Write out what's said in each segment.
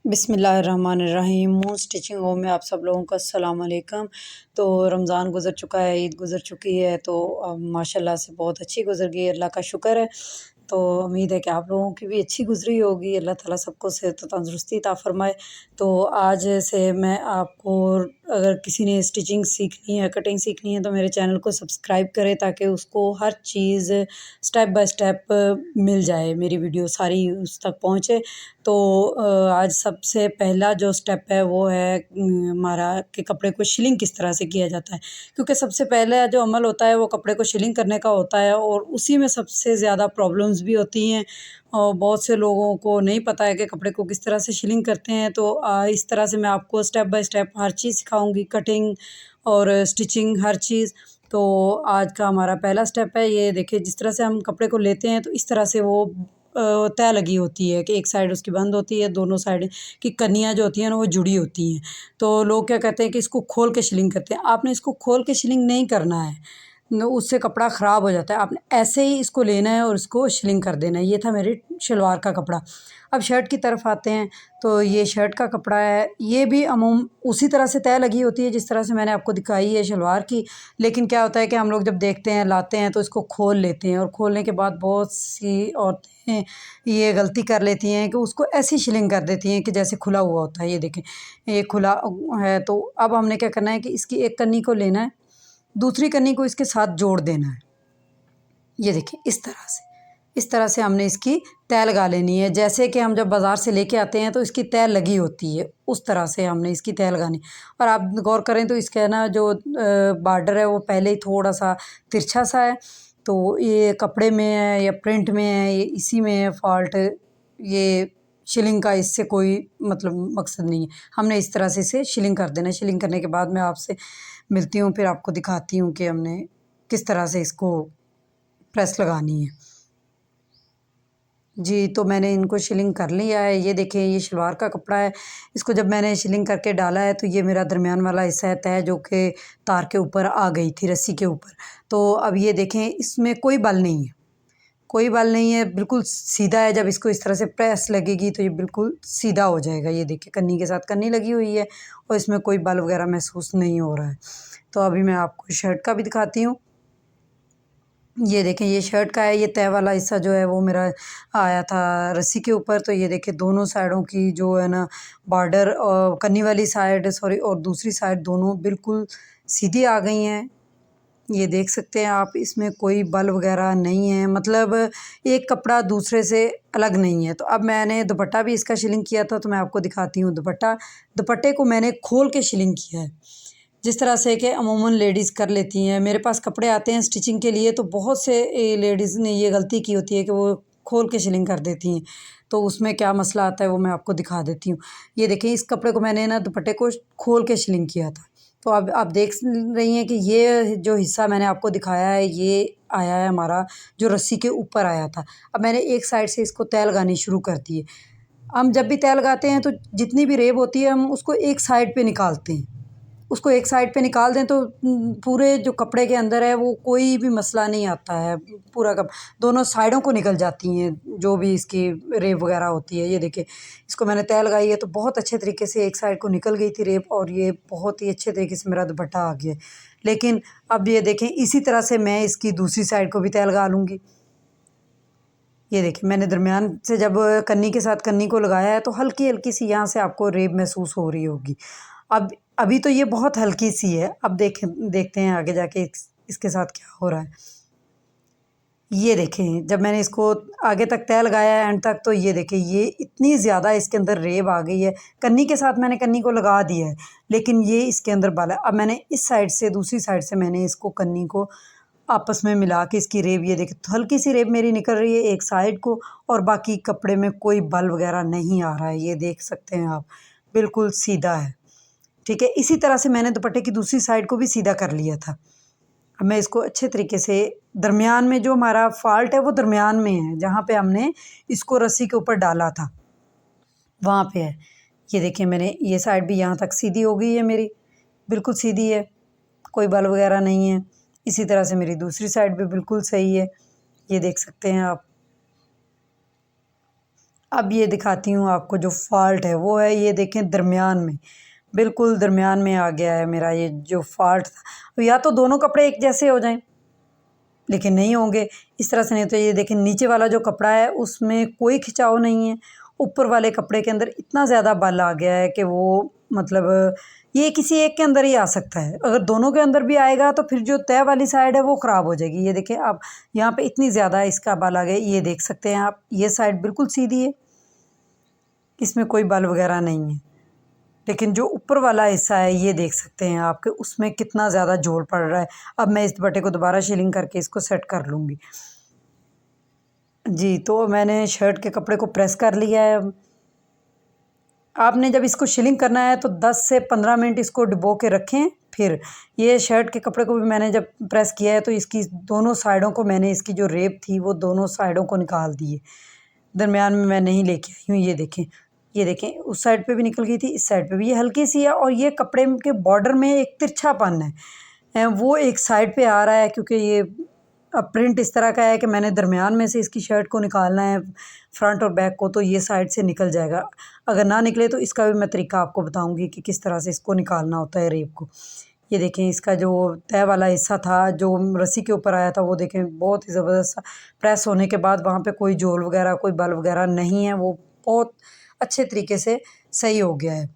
बिस्मिल्लाहिर्रहमानिर्रहीम। Moon stitching home में आप सब लोगों का अस्सलाम वालेकुम। तो रमज़ान गुज़र चुका है, ईद गुज़र चुकी है, तो माशाल्लाह से बहुत अच्छी गुज़र गई, अल्लाह का शुक्र है। तो उम्मीद है कि आप लोगों की भी अच्छी गुज़री होगी। अल्लाह ताला सबको सेहत व तंदुरुस्ती अता फ़रमाए। तो आज से मैं आपको, अगर किसी ने स्टिचिंग सीखनी है, कटिंग सीखनी है, तो मेरे चैनल को सब्सक्राइब करें ताकि उसको हर चीज़ स्टेप बाय स्टेप मिल जाए, मेरी वीडियो सारी उस तक पहुँचे। तो आज सबसे पहला जो स्टेप है वो है हमारा कि कपड़े को शिलिंग किस तरह से किया जाता है। क्योंकि सबसे पहले जो अमल होता है वो कपड़े को शिलिंग करने का होता है, और उसी में सबसे ज़्यादा प्रॉब्लम्स भी होती हैं, और बहुत से लोगों को नहीं पता है कि कपड़े को किस तरह से शिलिंग करते हैं। तो इस तरह से मैं आपको स्टेप बाय स्टेप हर चीज़ सिखाऊंगी, कटिंग और स्टिचिंग हर चीज़। तो आज का हमारा पहला स्टेप है, ये देखिए जिस तरह से हम कपड़े को लेते हैं तो इस तरह से वो तय लगी होती है कि एक साइड उसकी बंद होती है, दोनों साइड की कनियाँ जो होती हैं ना वो जुड़ी होती हैं। तो लोग क्या कहते हैं कि इसको खोल के शिलिंग करते हैं। आपने इसको खोल के शिलिंग नहीं करना है, उससे कपड़ा ख़राब हो जाता है। आपने ऐसे ही इसको लेना है और इसको शिलिंग कर देना है। ये था मेरी शलवार का कपड़ा। अब शर्ट की तरफ आते हैं। तो ये शर्ट का कपड़ा है, ये भी अमूम उसी तरह से तय लगी होती है जिस तरह से मैंने आपको दिखाई है शलवार की। लेकिन क्या होता है कि हम लोग जब देखते हैं, लाते हैं, तो इसको खोल लेते हैं, और खोलने के बाद बहुत सी औरतें ये गलती कर लेती हैं कि उसको ऐसी शिलिंग कर देती हैं कि जैसे खुला हुआ होता है। ये देखें, ये खुला है। तो अब हमने क्या करना है कि इसकी एक कन्नी को लेना है, दूसरी कन्नी को इसके साथ जोड़ देना है। ये देखिए इस तरह से हमने इसकी तय लगा लेनी है। जैसे कि हम जब बाज़ार से लेके आते हैं तो इसकी तय लगी होती है, उस तरह से हमने इसकी तय लगानी। और आप गौर करें तो इसका ना जो बॉर्डर है वो पहले ही थोड़ा सा तिरछा सा है। तो ये कपड़े में है या प्रिंट में है, ये इसी में है फॉल्ट। ये शिलिंग का इससे कोई मतलब मकसद नहीं है। हमने इस तरह से इसे शिलिंग कर देना है। शिलिंग करने के बाद मैं आपसे मिलती हूँ, फिर आपको दिखाती हूँ कि हमने किस तरह से इसको प्रेस लगानी है। जी, तो मैंने इनको शिलिंग कर लिया है। ये देखें, ये शलवार का कपड़ा है। इसको जब मैंने शिलिंग करके डाला है तो ये मेरा दरमियान वाला हिस्सा है तय, जो कि तार के ऊपर आ गई थी, रस्सी के ऊपर। तो अब ये देखें, इसमें कोई बल नहीं है, कोई बल नहीं है, बिल्कुल सीधा है। जब इसको इस तरह से प्रेस लगेगी तो ये बिल्कुल सीधा हो जाएगा। ये देखिए, कन्नी के साथ कन्नी लगी हुई है और इसमें कोई बल वगैरह महसूस नहीं हो रहा है। तो अभी मैं आपको शर्ट का भी दिखाती हूँ। ये देखें, ये शर्ट का है। ये तय वाला हिस्सा जो है वो मेरा आया था रस्सी के ऊपर। तो ये देखिए, दोनों साइडों की जो है ना बॉर्डर, और कन्नी वाली साइड सॉरी और दूसरी साइड दोनों बिल्कुल सीधी आ गई हैं। ये देख सकते हैं आप, इसमें कोई बल वगैरह नहीं है, मतलब एक कपड़ा दूसरे से अलग नहीं है। तो अब मैंने दुपट्टा भी इसका शिलिंग किया था, तो मैं आपको दिखाती हूँ। दुपट्टे को मैंने खोल के शिलिंग किया है, जिस तरह से कि अमूमन लेडीज़ कर लेती हैं। मेरे पास कपड़े आते हैं स्टिचिंग के लिए, तो बहुत से लेडीज़ ने ये गलती की होती है कि वो खोल के शिलिंग कर देती हैं। तो उसमें क्या मसला आता है वो मैं आपको दिखा देती हूँ। ये देखिए, इस कपड़े को मैंने ना दुपट्टे को खोल के शिलिंग किया था। तो अब आप देख रही हैं कि ये जो हिस्सा मैंने आपको दिखाया है, ये आया है हमारा जो रस्सी के ऊपर आया था। अब मैंने एक साइड से इसको तय लगानी शुरू कर दी है। हम जब भी तय लगाते हैं तो जितनी भी रेब होती है हम उसको एक साइड पे निकालते हैं। उसको एक साइड पे निकाल दें तो पूरे जो कपड़े के अंदर है वो कोई भी मसला नहीं आता है। पूरा दोनों साइडों को निकल जाती हैं जो भी इसकी रेब वगैरह होती है। ये देखिए, इसको मैंने तय लगाई है तो बहुत अच्छे तरीके से एक साइड को निकल गई थी रेब, और ये बहुत ही अच्छे तरीके से मेरा दुपट्टा आ गया। लेकिन अब ये देखें, इसी तरह से मैं इसकी दूसरी साइड को भी तय लगा लूँगी। ये देखिए, मैंने दरमियान से जब कन्नी के साथ कन्नी को लगाया है तो हल्की हल्की सी यहाँ से आपको रेब महसूस हो रही होगी। अब अभी तो ये बहुत हल्की सी है। अब देखते हैं आगे जाके इसके साथ क्या हो रहा है। ये देखें, जब मैंने इसको आगे तक तय लगाया है एंड तक, तो ये देखें, ये इतनी ज़्यादा इसके अंदर रेब आ गई है। कन्नी के साथ मैंने कन्नी को लगा दिया है, लेकिन ये इसके अंदर बल है। अब मैंने इस साइड से दूसरी साइड से मैंने इसको कन्नी को आपस में मिला के इसकी रेब, ये देखें, तो हल्की सी रेब मेरी निकल रही है एक साइड को, और बाकी कपड़े में कोई बल वगैरह नहीं आ रहा है। ये देख सकते हैं आप, बिल्कुल सीधा है। ठीक है, इसी तरह से मैंने दुपट्टे की दूसरी साइड को भी सीधा कर लिया था। अब मैं इसको अच्छे तरीके से, दरमियान में जो हमारा फॉल्ट है वो दरमियान में है, जहाँ पे हमने इसको रस्सी के ऊपर डाला था वहाँ पे है। ये देखिए, मैंने ये साइड भी यहाँ तक सीधी हो गई है मेरी, बिल्कुल सीधी है, कोई बल वगैरह नहीं है। इसी तरह से मेरी दूसरी साइड भी बिल्कुल सही है। ये देख सकते हैं आप। अब ये दिखाती हूँ आपको जो फॉल्ट है वो है, ये देखें दरमियान में, बिल्कुल दरमियान में आ गया है मेरा ये जो फॉल्ट था। या तो दोनों कपड़े एक जैसे हो जाएं, लेकिन नहीं होंगे, इस तरह से नहीं। तो ये देखें नीचे वाला जो कपड़ा है उसमें कोई खिंचाव नहीं है, ऊपर वाले कपड़े के अंदर इतना ज़्यादा बल आ गया है कि वो मतलब ये किसी एक के अंदर ही आ सकता है। अगर दोनों के अंदर भी आएगा तो फिर जो तय वाली साइड है वो ख़राब हो जाएगी। ये देखें आप यहाँ पे इतनी ज़्यादा इसका बल आ गया, ये देख सकते हैं आप, ये साइड बिल्कुल सीधी है, इसमें कोई बल वगैरह नहीं है। लेकिन जो ऊपर वाला हिस्सा है ये देख सकते हैं आपके, उसमें कितना ज़्यादा जोर पड़ रहा है। अब मैं इस दुपट्टे को दोबारा शिलिंग करके इसको सेट कर लूँगी। जी, तो मैंने शर्ट के कपड़े को प्रेस कर लिया है। आपने जब इसको शिलिंग करना है तो 10 से 15 मिनट इसको डुबो के रखें। फिर ये शर्ट के कपड़े को भी मैंने जब प्रेस किया है तो इसकी दोनों साइडों को मैंने, इसकी जो रेब थी वो दोनों साइडों को निकाल दी है, दरमियान में मैं नहीं लेके आई हूँ। ये देखें उस साइड पे भी निकल गई थी, इस साइड पे भी ये हल्की सी है। और ये कपड़े के बॉर्डर में एक तिरछापन है, वो एक साइड पे आ रहा है, क्योंकि ये अब प्रिंट इस तरह का है कि मैंने दरमियान में से इसकी शर्ट को निकालना है, फ्रंट और बैक को, तो ये साइड से निकल जाएगा। अगर ना निकले तो इसका भी मैं तरीका आपको बताऊंगी कि किस तरह से इसको निकालना होता है रेब को। ये देखें इसका जो तय वाला हिस्सा था जो रस्सी के ऊपर आया था वो देखें बहुत ही ज़बरदस्त प्रेस होने के बाद वहाँ पे कोई जोल वगैरह कोई बल वगैरह नहीं है, वो बहुत अच्छे तरीके से सही हो गया है,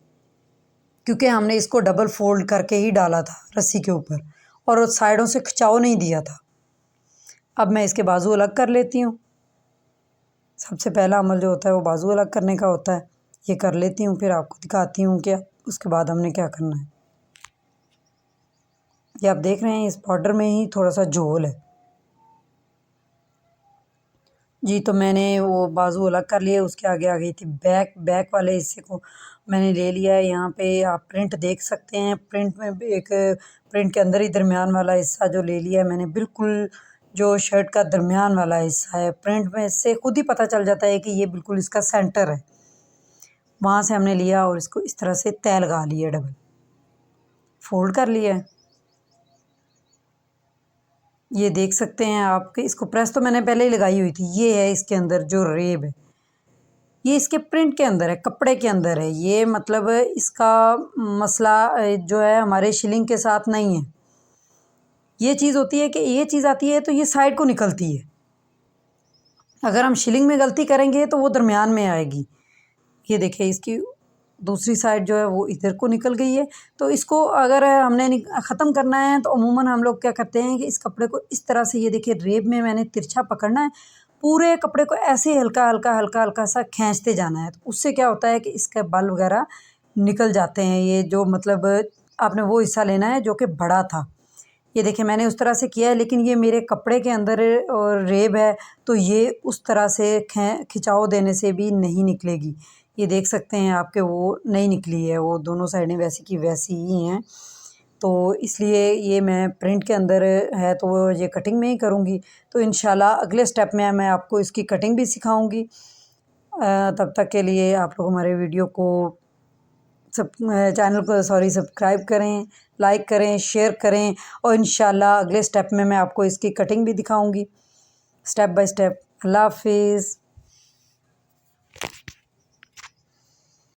क्योंकि हमने इसको डबल फोल्ड करके ही डाला था रस्सी के ऊपर और साइडों से खिंचाव नहीं दिया था। अब मैं इसके बाजू अलग कर लेती हूँ। सबसे पहला अमल जो होता है वो बाजू अलग करने का होता है। ये कर लेती हूँ, फिर आपको दिखाती हूँ कि उसके बाद हमने क्या करना है। ये आप देख रहे हैं इस बॉर्डर में ही थोड़ा सा झोल है। जी, तो मैंने वो बाजू अलग कर लिए, उसके आगे आ गई थी बैक वाले हिस्से को मैंने ले लिया है। यहाँ पे आप प्रिंट देख सकते हैं, प्रिंट में भी एक प्रिंट के अंदर ही दरमियान वाला हिस्सा जो ले लिया है मैंने, बिल्कुल जो शर्ट का दरमियान वाला हिस्सा है, प्रिंट में से खुद ही पता चल जाता है कि ये बिल्कुल इसका सेंटर है। वहाँ से हमने लिया और इसको इस तरह से तय लगा लिया, डबल फोल्ड कर लिया है। ये देख सकते हैं आपके, इसको प्रेस तो मैंने पहले ही लगाई हुई थी। ये है इसके अंदर जो रेब है, ये इसके प्रिंट के अंदर है, कपड़े के अंदर है। ये मतलब इसका मसला जो है हमारे शिलिंग के साथ नहीं है। ये चीज़ होती है कि ये चीज़ आती है तो ये साइड को निकलती है, अगर हम शिलिंग में गलती करेंगे तो वो दरमियान में आएगी। ये देखिए इसकी दूसरी साइड जो है वो इधर को निकल गई है। तो इसको अगर हमने ख़त्म करना है तो अमूमन हम लोग क्या करते हैं कि इस कपड़े को इस तरह से, ये देखिए रेब में मैंने तिरछा पकड़ना है, पूरे कपड़े को ऐसे ही हल्का हल्का हल्का हल्का सा खींचते जाना है। तो उससे क्या होता है कि इसके बल वगैरह निकल जाते हैं। ये जो मतलब आपने वो हिस्सा लेना है जो कि बड़ा था। ये देखिए मैंने उस तरह से किया है, लेकिन ये मेरे कपड़े के अंदर और रेब है तो ये उस तरह से खिंचाव देने से भी नहीं निकलेगी। ये देख सकते हैं आपके, वो नहीं निकली है, वो दोनों साइडें वैसी की वैसी ही हैं। तो इसलिए ये मैं प्रिंट के अंदर है तो ये कटिंग में ही करूँगी। तो इंशाल्लाह अगले स्टेप में मैं आपको इसकी कटिंग भी सिखाऊँगी। तब तक के लिए आप लोग हमारे वीडियो को चैनल को सब्सक्राइब करें, लाइक करें, शेयर करें और इंशाल्लाह अगले स्टेप में मैं आपको इसकी कटिंग भी दिखाऊंगी स्टेप बाय स्टेप। अल्लाह हाफिज़।